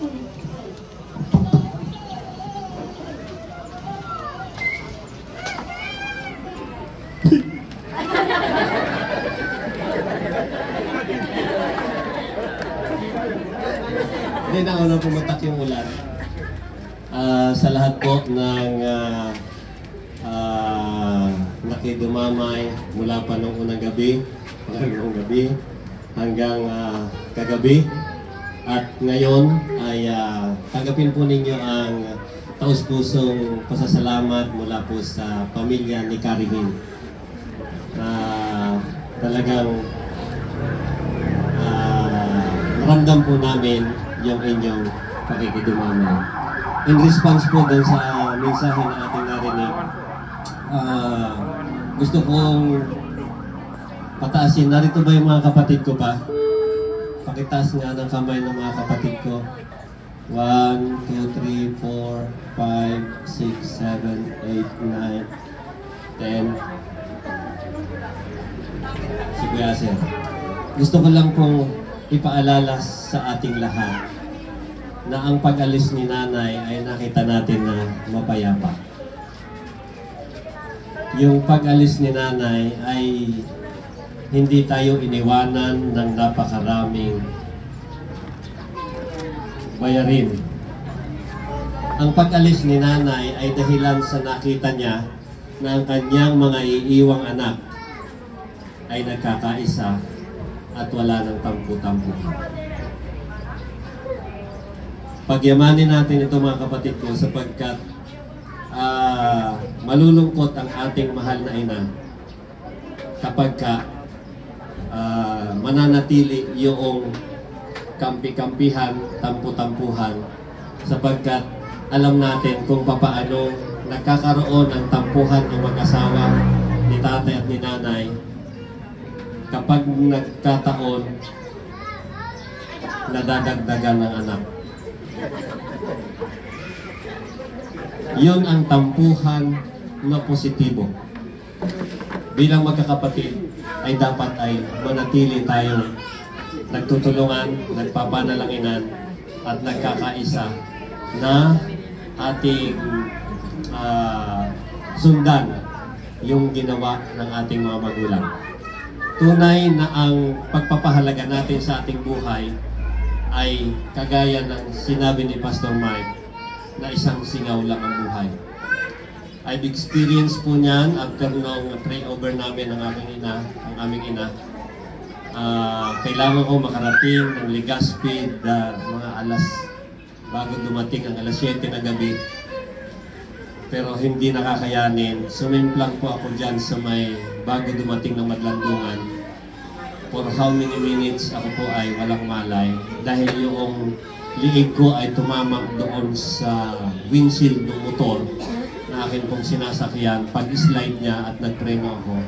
Hindi na ako na pumatak yung ulan. Sa lahat po ng nakidumamay mula pa nung unang gabi, hanggang kagabi. At ngayon ay tanggapin po ninyo ang taus-pusong pasasalamat mula po sa pamilya ni Karihin. Talagang ramdam po namin yung inyong pakikidumamay. In response po doon sa mensahe na ating narinig, gusto kong pataasin. Narito ba yung mga kapatid ko pa? Pakitaas nga ng kamay ng mga kapatid ko. 1, 2, 3, 4, 5, 6, 7, 8, 9, 10. Si Kuya Sir. Gusto ko lang pong ipaalala sa ating lahat na ang pag-alis ni Nanay ay nakita natin na mapayapa. Yung pag-alis ni Nanay ay hindi tayo iniwanan ng napakaraming bayarin. Ang pag-alis ni Nanay ay dahilan sa nakita niya na ang kanyang mga iiwang anak ay nagkakaisa at wala ng tampu-tampu. Pagyamanin natin ito mga kapatid ko sapagkat malulungkot ang ating mahal na ina kapag mananatili yung kampi-kampihan, tampu-tampuhan sapagkat alam natin kung papaano nagkakaroon ng tampuhan ng mag-asawa ni tatay at ni nanay kapag nagkataon nadadagdagan ng anak. Yun ang tampuhan na positibo. Bilang magkakapatid ay dapat ay manatili tayo nagtutulungan, nagpapanalanginan at nagkakaisa na ating sundan yung ginawa ng ating mga magulang. Tunay na ang pagpapahalaga natin sa ating buhay ay kagaya ng sinabi ni Pastor Mike na isang singaw lang ang buhay. I've experienced po niyan after nung pray-over namin ng aming ina. Kailangan ko makarating ng Legazpi mga alas bago dumating ang alas 7 ng gabi. Pero hindi nakakayanin. Sumimplang po ako dyan sa may bago dumating ng Madlandungan. For how many minutes ako po ay walang malay. Dahil yung liig ko ay tumamang doon sa windshield ng motor na akin pong sinasakyan. Pag-slide niya at nagpreno ako,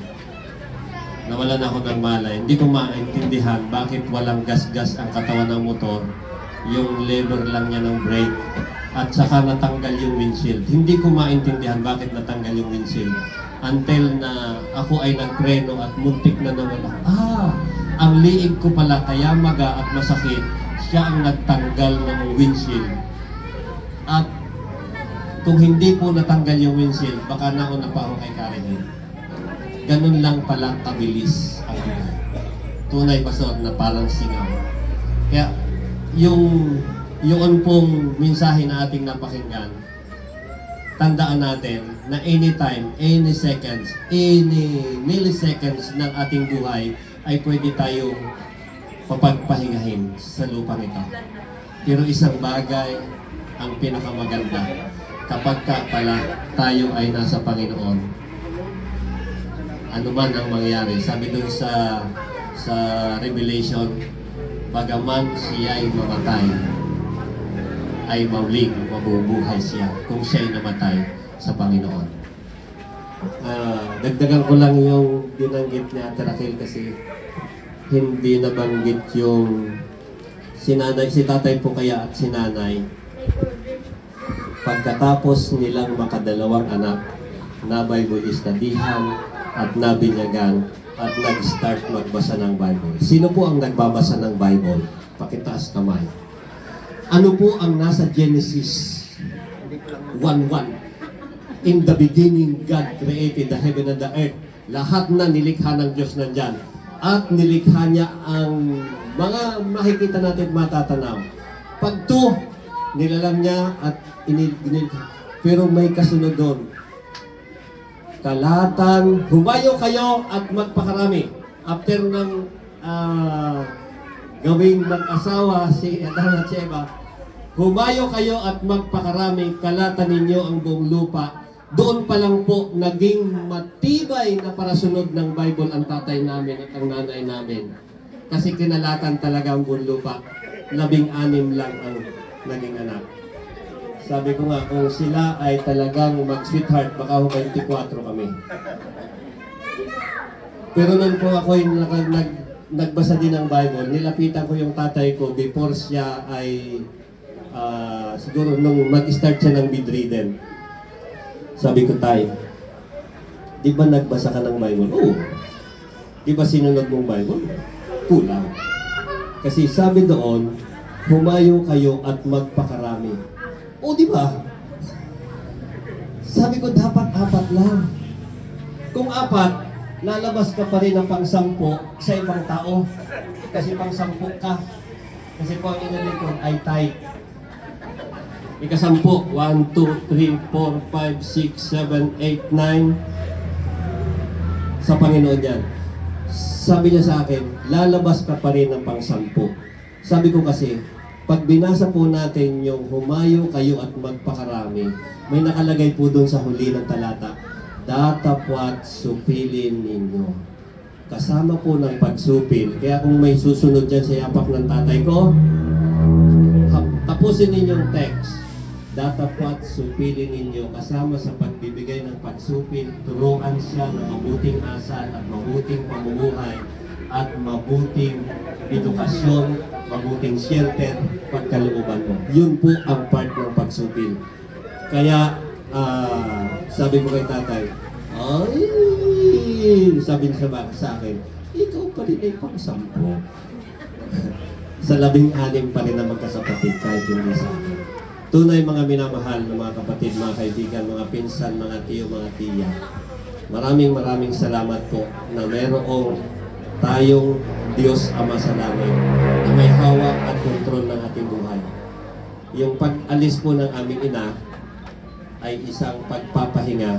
nawalan ako ng malay. Hindi ko maintindihan bakit walang gas-gas ang katawan ng motor. Yung lever lang niya ng brake. At saka natanggal yung windshield. Hindi ko maintindihan bakit natanggal yung windshield. Until na ako ay nagpreno at muntik na nawala. Ang liig ko pala kaya maga at masakit. Siya ang nagtanggal ng windshield. At kung hindi po natanggal yung windshield, baka nauna pa ako kay Karihin. Ganun lang pala kabilis ang buhay. Tunay pastor na parang singaw. Kaya yung pong mensahe na ating napakinggan, tandaan natin na anytime, any seconds, any milliseconds ng ating buhay ay pwede tayong papagpahingahin sa lupang ito. Pero isang bagay ang pinakamaganda kapag pala tayo ay nasa Panginoon. Ano man ang mangyari, sabi dun sa Revelation, bagaman siya ay mamatay, ay mauling, mabubuhay siya kung siya ay namatay sa Panginoon. Dagdagan ko lang yung binanggit ni Ate Raquel kasi hindi nabanggit yung si tatay po kaya at si nanay. Pagkatapos nilang makadalawang anak, nabible-studyhan at nabinyagan at nag-start magbasa ng Bible. Sino po ang nagbabasa ng Bible? Pakitaas kamay. Ano po ang nasa Genesis 1:1? In the beginning, God created the heaven and the earth. Lahat na nilikha ng Diyos nandyan. At nilikha niya ang mga makikita natin matatanaw. Pag to, nilalang niya at inilikha. Pero may kasunod doon. Kalatan, humayo kayo at magpakarami. After ng gawing mag-asawa si Adan at Sheba, humayo kayo at magpakarami, kalatan ninyo ang buong lupa. Doon pa lang po naging matibay na parasunod ng Bible ang tatay namin at ang nanay namin. Kasi kinalatan talaga ang buong lupa. 16 lang ang naging anak. Sabi ko nga, kung sila ay talagang mag-sweetheart, baka 24 kami. Pero nung po ako nagbasa din ng Bible, nilapitan ko yung tatay ko before siya ay siguro nung mag-start siya ng bedridden. Sabi ko, tay, di ba nagbasa ka ng Bible? Oo. Di ba sinunod mong Bible? Kulang. Kasi sabi doon, humayo kayo at magpakarami. O di ba? Sabi ko, dapat 4 lang. Kung 4, lalabas ka pa rin ng pang-10 sa ibang tao. Kasi pang-10 ka. Kasi po ang inalikon ay type. Ika-10, 1, 2, 3, 4, 5, 6, 7, 8, 9. Sa Panginoon yan. Sabi niya sa akin, lalabas ka pa rin ng pang-10. Sabi ko kasi, pag binasa po natin yung humayo kayo at magpakarami, may nakalagay po doon sa huli ng talata, datapwat supilin ninyo. Kasama po ng pagsupil. Kaya kung may susunod dyan sa yapak ng tatay ko, tapusin ninyong text. Datapwat supilin ninyo kasama sa pagbibigay ng pagsupil, turuan siya ng mabuting asal at mabuting pamumuhay at mabuting edukasyon, mabuting shelter, pagkalooban mo. Yun po ang part ng pagsupil. Kaya, sabi ko kay tatay, ay, sabi niya sa akin, ikaw pa rin ay pang-10. Sa 16 pa rin na magkasapatid kahit hindi sa akin. Tunay mga minamahal ng mga kapatid, mga kaibigan, mga pinsan, mga tiyo, mga tiya. Maraming salamat po na mayroong tayong Diyos Ama sa langit na may hawak at kontrol ng ating buhay. Yung pag-alis po ng aming ina ay isang pagpapahinga